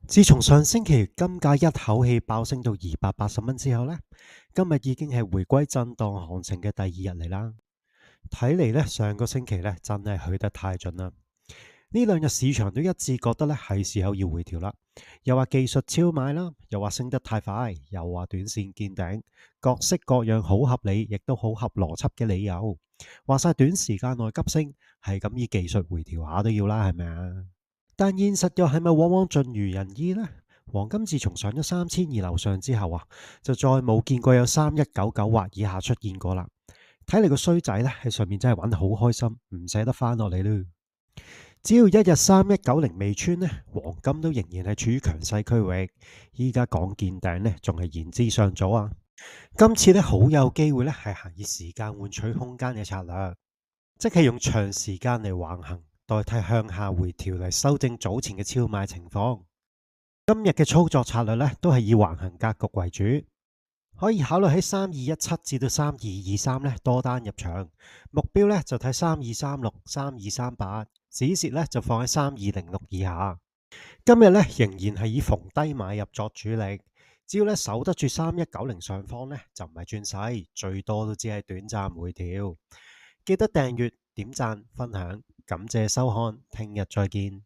自從上星期金價一口氣爆升到280蚊之後呢，今日已經係回歸震盪行情嘅第二日嚟啦。睇嚟呢，上個星期呢真係去得太盡啦。呢兩日市場都一致覺得呢係時候要回調啦，又話技術超買啦，又話升得太快，又話短線見頂，各式各樣好合理，亦都好合邏輯嘅理由。話晒短時間內急升，係咁以技術回調下都要啦，係咪啊？但現實又係咪往往盡如人意呢？黃金自從上咗3200樓上之後啊，就再冇見過有3199或以下出現過啦。睇嚟個衰仔呢喺上面真係玩得好開心，唔捨得翻落嚟咯。只要一日3190未穿呢，黃金都仍然係處於強勢區域。依家講見頂呢，仲係言之尚早啊。今次呢，好有機會呢係行以時間換取空間嘅策略，即係用長時間嚟橫行，代替向下回調嚟修正早前嘅超賣情況。今日嘅操作策略呢，都係以橫行格局為主，可以考慮喺3217至到3223呢多單入場，目標呢就睇3236、3238，止蝕呢就放喺3206以下。今日呢仍然係以逢低買入作主力，只要呢守得住3190上方呢，就唔係轉勢，最多都只係短暫回調。記得訂閱、點讚、分享，感謝收看，聽日再見。